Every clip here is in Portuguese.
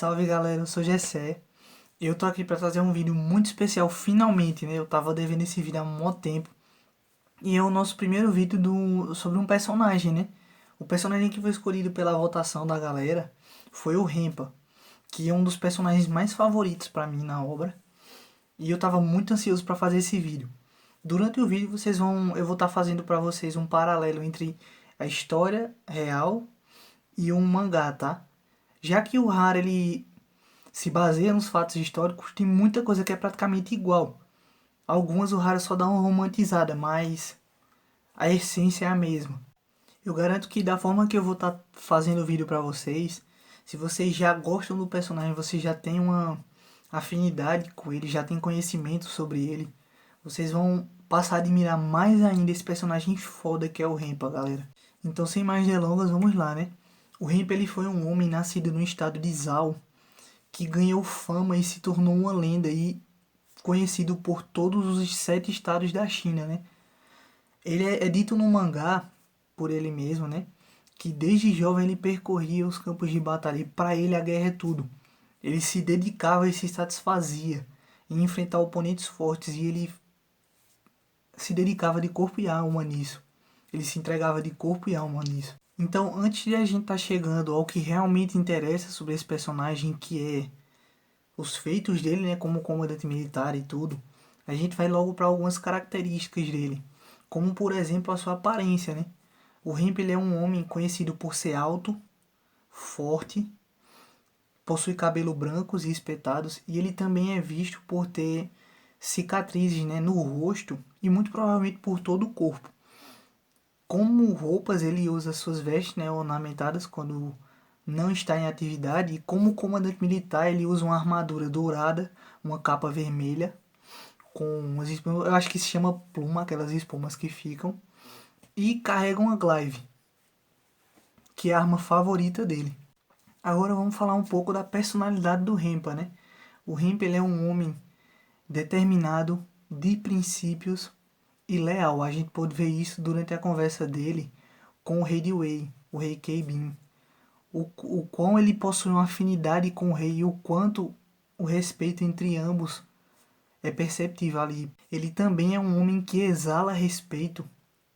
Salve galera, eu sou Gessé. Eu tô aqui pra trazer um vídeo muito especial, finalmente, né? Eu tava devendo esse vídeo há muito tempo. E é o nosso primeiro vídeo sobre um personagem, né? O personagem que foi escolhido pela votação da galera foi o Rempa, que é um dos personagens mais favoritos pra mim na obra. E eu tava muito ansioso pra fazer esse vídeo. Durante o vídeo eu vou estar fazendo pra vocês um paralelo entre a história real e um mangá, tá? Já que o Hara ele se baseia nos fatos históricos, tem muita coisa que é praticamente igual. Algumas o Hara só dá uma romantizada, mas a essência é a mesma. Eu garanto que da forma que eu vou estar fazendo o vídeo pra vocês, se vocês já gostam do personagem, vocês já têm uma afinidade com ele, já têm conhecimento sobre ele, vocês vão passar a admirar mais ainda esse personagem foda que é o Rempa, galera. Então, sem mais delongas, vamos lá, né? O Rempa ele foi um homem nascido no estado de Zhao, que ganhou fama e se tornou uma lenda e conhecido por todos os 7 estados da China, né? Ele é dito no mangá, por ele mesmo, né? Que desde jovem ele percorria os campos de batalha e para ele a guerra é tudo. Ele se dedicava e se satisfazia em enfrentar oponentes fortes e ele se dedicava de corpo e alma nisso. Ele se entregava de corpo e alma nisso. Então, antes de a gente estar chegando ao que realmente interessa sobre esse personagem, que é os feitos dele, né, como comandante militar e tudo, a gente vai logo para algumas características dele, como por exemplo a sua aparência, né? O Hemp ele é um homem conhecido por ser alto, forte, possui cabelo brancos e espetados e ele também é visto por ter cicatrizes, né, no rosto e muito provavelmente por todo o corpo. Como roupas ele usa suas vestes, né, ornamentadas quando não está em atividade, e como comandante militar ele usa uma armadura dourada, uma capa vermelha com as espumas, eu acho que se chama pluma, aquelas espumas que ficam, e carrega uma glaive, que é a arma favorita dele. Agora vamos falar um pouco da personalidade do Rempa, né? O Rempa ele é um homem determinado, de princípios e leal. A gente pode ver isso durante a conversa dele com o rei de Wei, o rei Keibin. O quão ele possui uma afinidade com o rei e o quanto o respeito entre ambos é perceptível ali. Ele também é um homem que exala respeito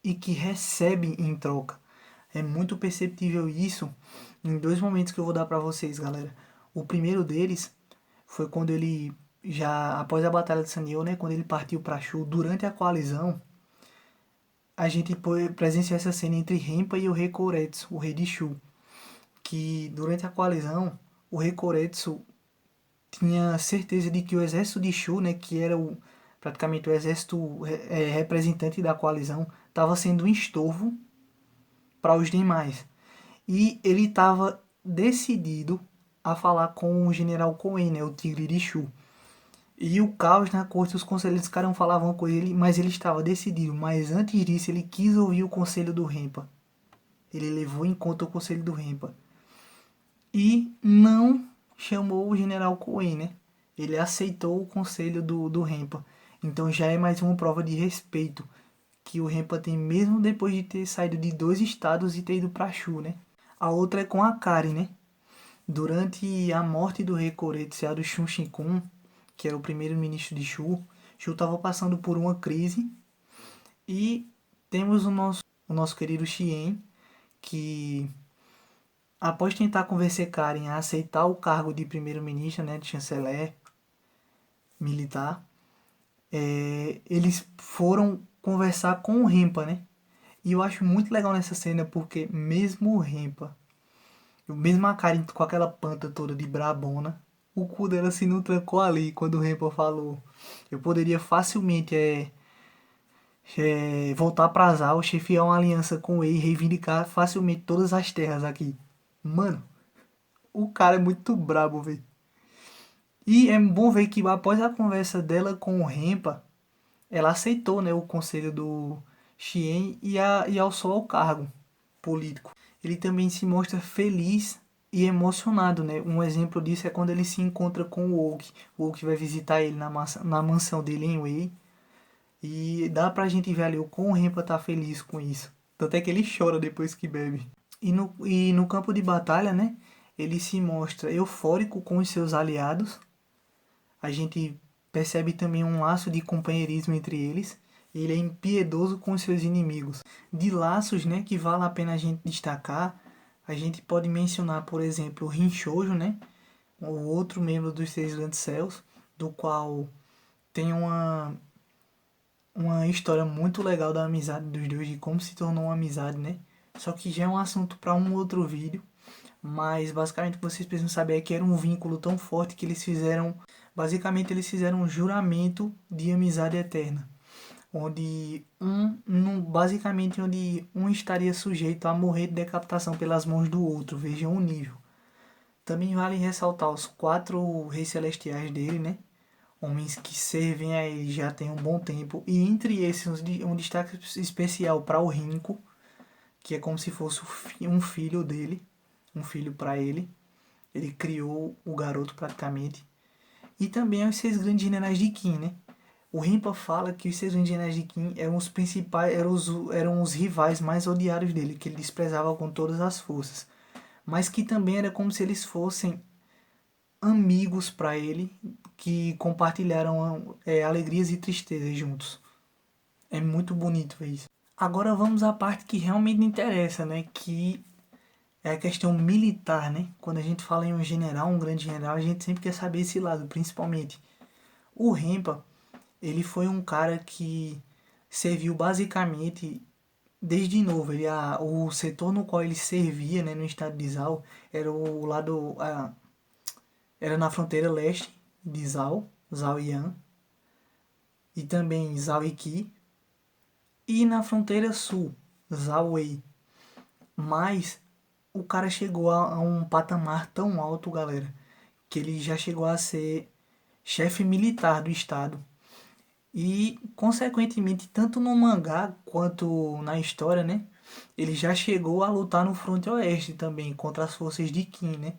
e que recebe em troca. É muito perceptível isso em 2 momentos que eu vou dar pra vocês, galera. O primeiro deles foi quando ele, já após a Batalha de Sanyo, né, quando ele partiu pra Shu, durante a coalizão, a gente presenciou essa cena entre Rempa e o rei Kouretsu, o rei de Shu, que durante a coalizão, o rei Kouretsu tinha certeza de que o exército de Shu, né, que era praticamente o exército representante da coalizão, estava sendo um estorvo para os demais. E ele estava decidido a falar com o general Koen, né, o Tigre de Shu. E o caos na corte, os conselheiros ficaram falavam com ele, mas ele estava decidido. Mas antes disso, ele quis ouvir o conselho do Rempa. Ele levou em conta o conselho do Rempa. E não chamou o general Coen, né? Ele aceitou o conselho do Rempa. Então já é mais uma prova de respeito que o Rempa tem mesmo depois de ter saído de 2 estados e ter ido pra Shu, né? A outra é com a Kari, né? Durante a morte do rei Koretsu do Shun Shinkun, que era o primeiro-ministro de Shu, Shu estava passando por uma crise e temos o nosso querido Xien, que após tentar convencer Karen a aceitar o cargo de primeiro-ministro, né, de chanceler militar, eles foram conversar com o Rempa, né? E eu acho muito legal nessa cena porque mesmo o Rempa, mesmo a Karen com aquela panta toda de brabona, o cu dela se não trancou ali quando o Rempa falou: eu poderia facilmente voltar pra Zal, chefiar uma aliança com ele e reivindicar facilmente todas as terras aqui. Mano, o cara é muito brabo, velho. E é bom ver que após a conversa dela com o Rempa, ela aceitou, né, o conselho do Xien e alçou ao cargo político. Ele também se mostra feliz e emocionado, né? Um exemplo disso é quando ele se encontra com o Oak. O Oak vai visitar ele na mansão dele em Wei. E dá pra gente ver ali o quão o Rempa tá feliz com isso. Tanto é que ele chora depois que bebe. E no campo de batalha, né? ele se mostra eufórico com os seus aliados. A gente percebe também um laço de companheirismo entre eles. Ele é impiedoso com os seus inimigos. De laços, né, que vale a pena a gente destacar, a gente pode mencionar, por exemplo, o Rinchojo, né, o outro membro dos Três Grandes Céus, do qual tem uma história muito legal da amizade dos dois, de como se tornou uma amizade, né? Só que já é um assunto para um outro vídeo, mas basicamente o que vocês precisam saber é que era um vínculo tão forte que eles fizeram, basicamente eles fizeram um juramento de amizade eterna, onde basicamente onde um estaria sujeito a morrer de decapitação pelas mãos do outro, vejam o nível. Também vale ressaltar os quatro reis celestiais dele, né? Homens que servem a ele já tem um bom tempo. E entre esses, um destaque especial para o Rinco, que é como se fosse um filho dele, um filho para ele. Ele criou o garoto praticamente. E também os seis grandes generais de Qin, né? O Rimpa fala que os seis grandes generais de Qin eram os principais, eram os rivais mais odiados dele, que ele desprezava com todas as forças. Mas que também era como se eles fossem amigos para ele, que compartilharam alegrias e tristezas juntos. É muito bonito ver isso. Agora vamos à parte que realmente interessa, né? Que é a questão militar, né? Quando a gente fala em um general, um grande general, a gente sempre quer saber esse lado, principalmente. O Rempa, ele foi um cara que serviu basicamente desde novo. O setor no qual ele servia, né, no estado de Zhao, era o lado, era na fronteira leste de Zhao, Zhaoyan, e também Zhao Yiqi, e na fronteira sul, Zhao Wei. Mas o cara chegou a um patamar tão alto, galera, que ele já chegou a ser chefe militar do estado. E, consequentemente, tanto no mangá quanto na história, né? Ele já chegou a lutar no fronte oeste também, contra as forças de Qin, né?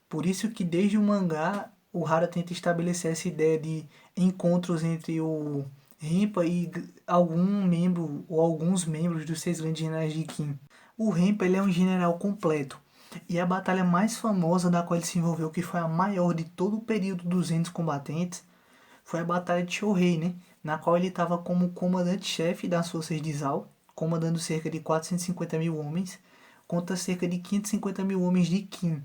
Por isso que desde o mangá, o Hara tenta estabelecer essa ideia de encontros entre o Rimpa e algum membro ou alguns membros dos seis grandes generais de Qin. O Rimpa, ele é um general completo. E a batalha mais famosa da qual ele se envolveu, que foi a maior de todo o período dos 200 combatentes, foi a Batalha de Shōrei, né? Na qual ele estava como comandante-chefe das forças de Zhao, comandando cerca de 450 mil homens, contra cerca de 550 mil homens de Qin,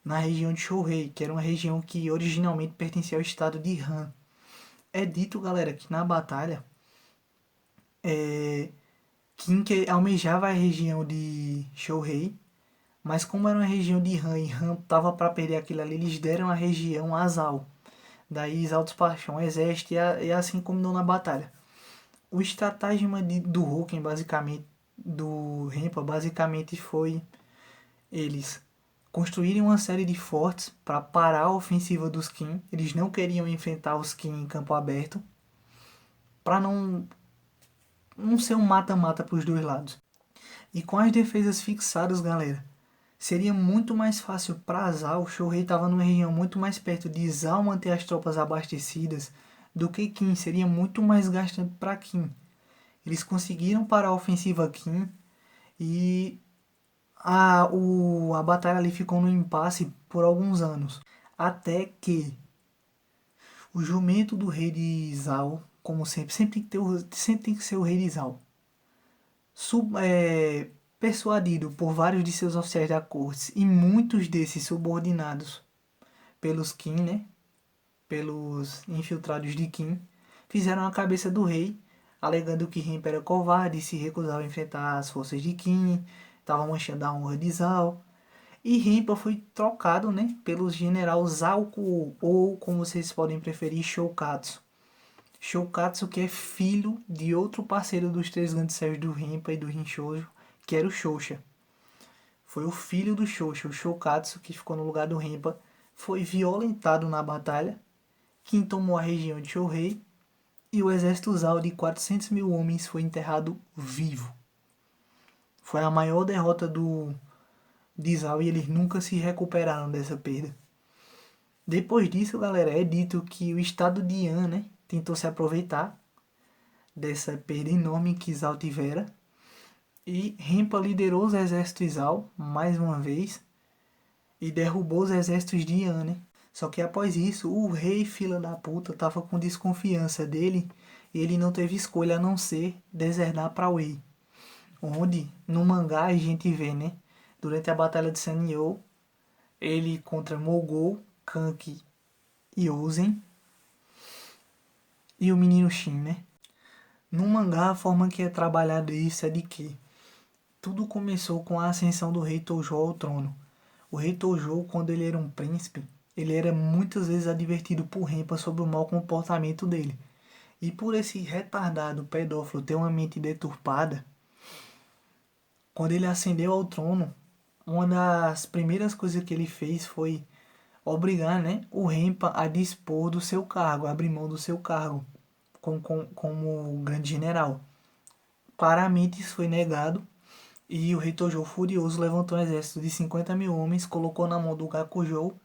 na região de Shōrei, que era uma região que originalmente pertencia ao estado de Han. É dito, galera, que na batalha, Qin que almejava a região de Shōrei, mas como era uma região de Han e Han estava para perder aquilo ali, eles deram a região a Zhao. Daí Zhao despachou um exército e assim combinou na batalha. O estratagema do Hulken, basicamente, do Rempa, basicamente foi eles construírem uma série de fortes para parar a ofensiva dos Qin. Eles não queriam enfrentar os Qin em campo aberto, para não ser um mata-mata para os dois lados. E com as defesas fixadas, galera, seria muito mais fácil para Zhao. O Shōrei estava numa região muito mais perto de Zhao manter as tropas abastecidas do que Qin. Seria muito mais gastante para Qin. Eles conseguiram parar a ofensiva Qin e a batalha ali ficou no impasse por alguns anos. Até que o jumento do rei de Zhao, como sempre tem que ser o rei de Zhao, persuadido por vários de seus oficiais da corte e muitos desses subordinados pelos Qin, né? Pelos infiltrados de Qin, fizeram a cabeça do rei, alegando que Rimpa era covarde e se recusava a enfrentar as forças de Qin, estava manchando a honra de Zhao. E Rimpa foi trocado, né, pelo general Zhao Kuo, ou como vocês podem preferir, Shoukatsu. Shoukatsu, que é filho de outro parceiro dos três grandes céus do Rimpa e do Rinchojo, que era o Shosha. Foi o filho do Shosha, o Shoukatsu, que ficou no lugar do Rimpa, foi violentado na batalha. Qin tomou a região de Shōrei e o exército Zhao de 400 mil homens foi enterrado vivo. Foi a maior derrota de Zhao e eles nunca se recuperaram dessa perda. Depois disso, galera, é dito que o estado de Yan, né, tentou se aproveitar dessa perda enorme que Zhao tivera e Rimpa liderou os exércitos Zhao mais uma vez e derrubou os exércitos de Yan, né? Só que após isso, o rei fila da puta tava com desconfiança dele e ele não teve escolha a não ser deserdar para Wei. Onde, no mangá, a gente vê, né? Durante a Batalha de Sanyo, ele contra Mogou, Kanki e Ozen e o menino Shin, né? No mangá, a forma que é trabalhado isso é de que tudo começou com a ascensão do rei Tojo ao trono. O rei Tojo, quando ele era um príncipe, ele era muitas vezes advertido por Renpa sobre o mau comportamento dele. E por esse retardado pedófilo ter uma mente deturpada, quando ele ascendeu ao trono, uma das primeiras coisas que ele fez foi obrigar, né, o Renpa a dispor do seu cargo, a abrir mão do seu cargo como grande general. Claramente isso foi negado e o rei Tojo, furioso, levantou um exército de 50 mil homens, colocou na mão do Gakujou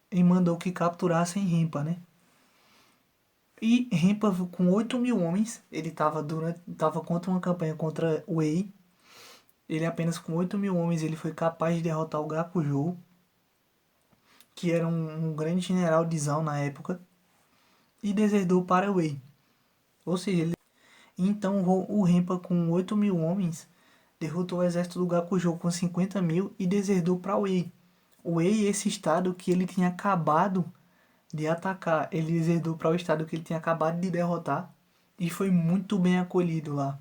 e mandou que capturassem Renpa, né? E Renpa, com 8 mil homens, ele tava contra uma campanha contra Wei. Ele apenas com 8 mil homens ele foi capaz de derrotar o Gakujou, que era um grande general de Zhao na época, e deserdou para Wei. Ou seja, então o Renpa com 8 mil homens derrotou o exército do Gakujou com 50 mil e deserdou para Wei. Wei, esse estado que ele tinha acabado de atacar, ele deserdou para o estado que ele tinha acabado de derrotar e foi muito bem acolhido lá.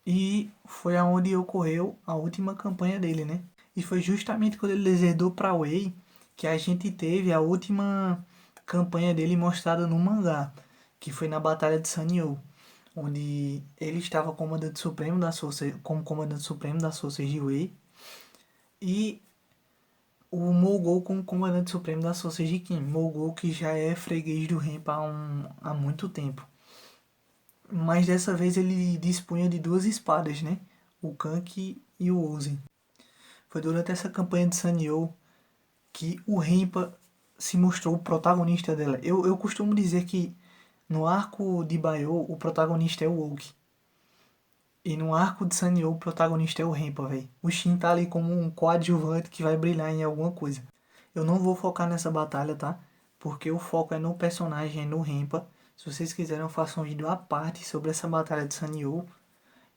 E foi aonde ocorreu a última campanha dele, né? E foi justamente quando ele deserdou para Wei que a gente teve a última campanha dele mostrada no mangá, que foi na Batalha de Sanyo, onde ele estava como comandante supremo das forças de Wei e o Mogou como comandante supremo das forças de Qin. Mogou que já é freguês do Renpa há muito tempo. Mas dessa vez ele dispunha de duas espadas, né? O Kanki e o Ozen. Foi durante essa campanha de Sanyo que o Renpa se mostrou o protagonista dela. Eu costumo dizer que no arco de Baiô o protagonista é o Oki. E no arco de Sanyo o protagonista é o Renpa, velho. O Shin tá ali como um coadjuvante que vai brilhar em alguma coisa. Eu não vou focar nessa batalha, tá? Porque o foco é no personagem, é no Renpa. Se vocês quiserem, eu faço um vídeo à parte sobre essa batalha de Sanyo.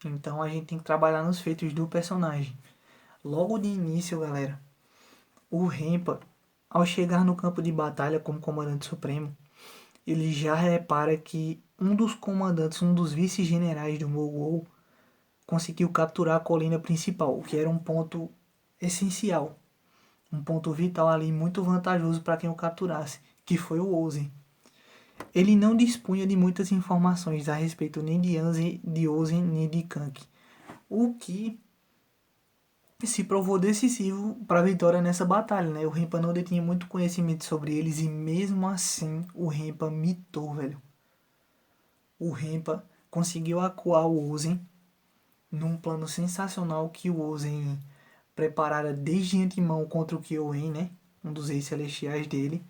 Então a gente tem que trabalhar nos feitos do personagem. Logo de início, galera, o Renpa, ao chegar no campo de batalha como comandante supremo, ele já repara que um dos comandantes, um dos vice-generais do Mogou, conseguiu capturar a colina principal, o que era um ponto essencial, um ponto vital ali muito vantajoso para quem o capturasse, que foi o Ozen. Ele não dispunha de muitas informações a respeito nem de Ozen nem de Kanki, o que se provou decisivo para a vitória nessa batalha, né? O Renpa não detinha muito conhecimento sobre eles e mesmo assim o Renpa mitou, velho. O Renpa conseguiu acuar o Ozen num plano sensacional que o Ozen preparara desde antemão contra o Kyoen, né? Um dos reis celestiais dele.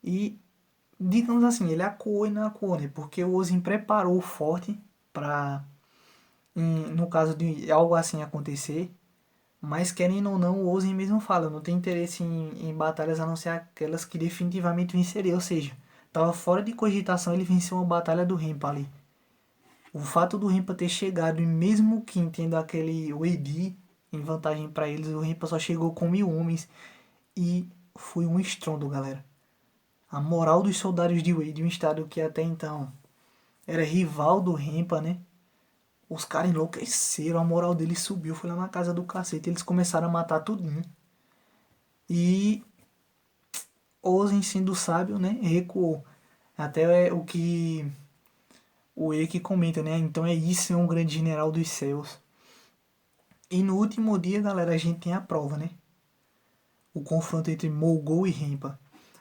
E, digamos assim, ele acuou e não acuou, né? Porque o Ozen preparou o forte para, no caso de algo assim acontecer. Mas querendo ou não, o Ozen mesmo fala, eu não tenho interesse em batalhas a não ser aquelas que definitivamente venceria. Ou seja, tava fora de cogitação ele venceu uma batalha do Renpa ali. O fato do Renpa ter chegado, e mesmo que entenda aquele Wei em vantagem para eles, o Renpa só chegou com 1000 homens e foi um estrondo, galera. A moral dos soldados de Wei, de um estado que até então era rival do Renpa, né? Os caras enlouqueceram, a moral deles subiu, foi lá na casa do cacete, eles começaram a matar tudinho. E Ozen, sendo sábio, né, recuou. Até o que o Eki comenta, né? Então é isso, é um grande general dos céus. E no último dia, galera, a gente tem a prova, né? O confronto entre Mogou e Renpa,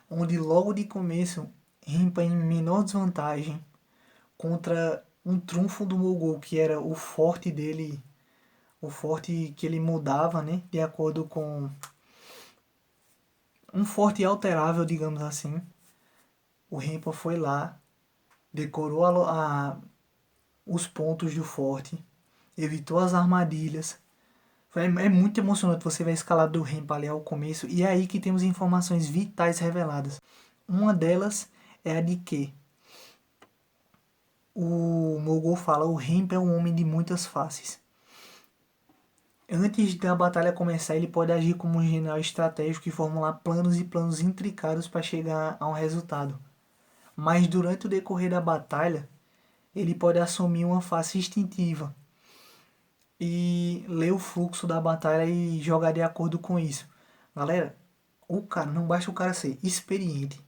onde logo de começo, Renpa em menor desvantagem contra um trunfo do Mogou, que era o forte dele, o forte que ele mudava, né? De acordo com um forte alterável, digamos assim. O Renpa foi lá, decorou os pontos do forte, evitou as armadilhas, É muito emocionante você ver a escalada do Rempa ali ao começo. E é aí que temos informações vitais reveladas. Uma delas é a de que o Mogul fala: o Rempa é um homem de muitas faces. Antes da batalha começar, ele pode agir como um general estratégico e formular planos e planos intricados para chegar a um resultado. Mas durante o decorrer da batalha, ele pode assumir uma face instintiva e ler o fluxo da batalha e jogar de acordo com isso. Galera, o cara, não basta o cara ser experiente,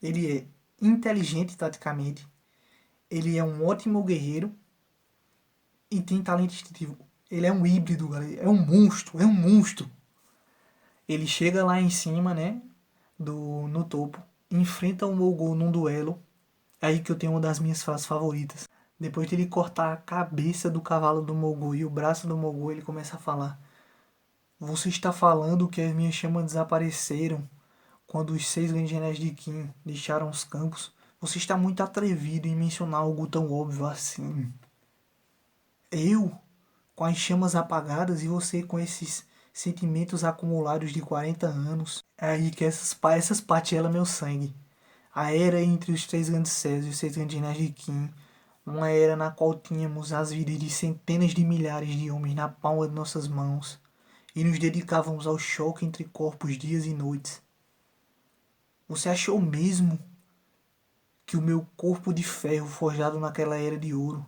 ele é inteligente taticamente, ele é um ótimo guerreiro e tem talento instintivo. Ele é um híbrido, galera, é um monstro, é um monstro. Ele chega lá em cima, né, no topo, enfrenta o Mogul num duelo, é aí que eu tenho uma das minhas frases favoritas. Depois de ele cortar a cabeça do cavalo do Mogul e o braço do Mogul, ele começa a falar: você está falando que as minhas chamas desapareceram quando os 6 legionários de Qin deixaram os campos? Você está muito atrevido em mencionar algo tão óbvio assim. Eu, com as chamas apagadas, e você com esses sentimentos acumulados de 40 anos. É aí que essas partelam meu sangue. A era entre os 3 grandes céus e os 6 grandes de Qin, uma era na qual tínhamos as vidas de centenas de milhares de homens na palma de nossas mãos e nos dedicávamos ao choque entre corpos dias e noites. Você achou mesmo que o meu corpo de ferro forjado naquela era de ouro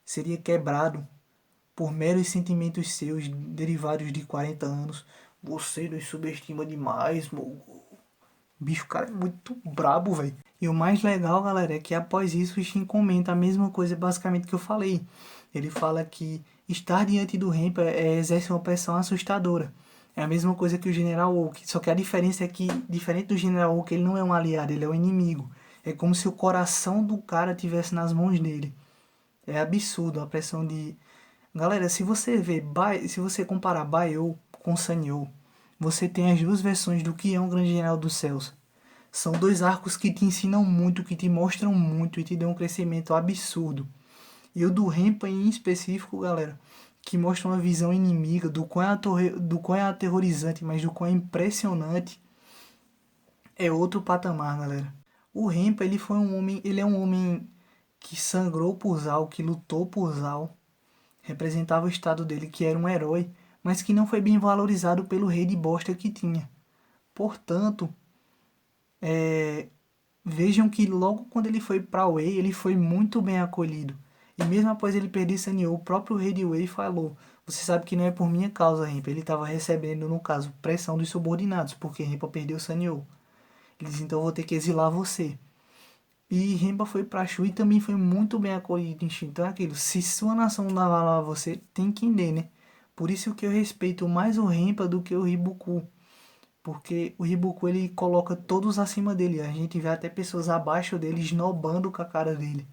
seria quebrado por meros sentimentos seus derivados de 40 anos? Você nos subestima demais, Mogul. Bicho, o cara é muito brabo, velho. E o mais legal, galera, é que após isso o Shin comenta a mesma coisa basicamente que eu falei. Ele fala que estar diante do Rempa exerce uma pressão assustadora. É a mesma coisa que o General Oak, só que a diferença é que, diferente do General Oak, ele não é um aliado, ele é um inimigo. É como se o coração do cara tivesse nas mãos dele. É absurdo a pressão de... Galera, se você vê, se você comparar Baiou com Sanyo, você tem as duas versões do que é um grande general dos céus. São dois arcos que te ensinam muito, que te mostram muito e te dão um crescimento absurdo. E o do Rempa em específico, galera, que mostra uma visão inimiga do quão é aterrorizante, mas do quão é impressionante, é outro patamar, galera. O Rempa, ele é um homem que sangrou por Zal, que lutou por Zal, representava o estado dele, que era um herói, mas que não foi bem valorizado pelo rei de bosta que tinha. Portanto, vejam que logo quando ele foi para Wei, ele foi muito bem acolhido. E mesmo após ele perder Sanyo, o próprio rei de Wei falou: você sabe que não é por minha causa, Rempa. Ele estava recebendo, no caso, pressão dos subordinados, porque Rempa perdeu Sanyo. Ele disse: então eu vou ter que exilar você. E Rempa foi para Shu e também foi muito bem acolhido em Shu. Então é aquilo: se sua nação não dá valor a você, tem que entender, né? Por isso que eu respeito mais o Rempa do que o Hibuku. Porque o Hibuku ele coloca todos acima dele. A gente vê até pessoas abaixo dele esnobando com a cara dele.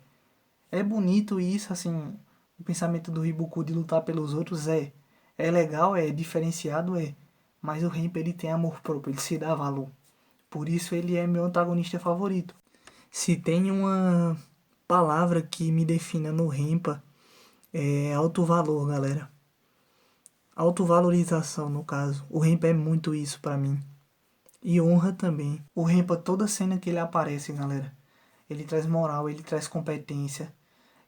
É bonito isso, assim, o pensamento do Hibuku de lutar pelos outros é. É legal, é diferenciado, é. Mas o Renpa ele tem amor próprio, ele se dá valor. Por isso ele é meu antagonista favorito. Se tem uma palavra que me defina no Renpa, é alto valor, galera. Autovalorização, no caso. O Renpa é muito isso pra mim. E honra também. O Rempa, toda cena que ele aparece, galera, ele traz moral, ele traz competência,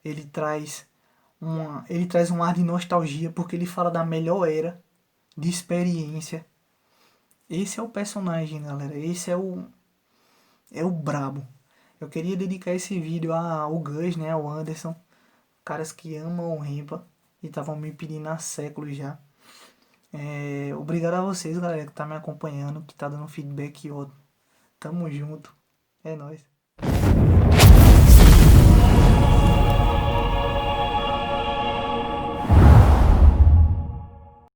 ele traz um ar de nostalgia, porque ele fala da melhor era, de experiência. Esse é o personagem, galera. Esse é o brabo. Eu queria dedicar esse vídeo ao Gus, né, ao Anderson, caras que amam o Rempa e estavam me pedindo há séculos já. Obrigado a vocês, galera, que tá me acompanhando, que tá dando feedback, ó. Tamo junto. É nóis.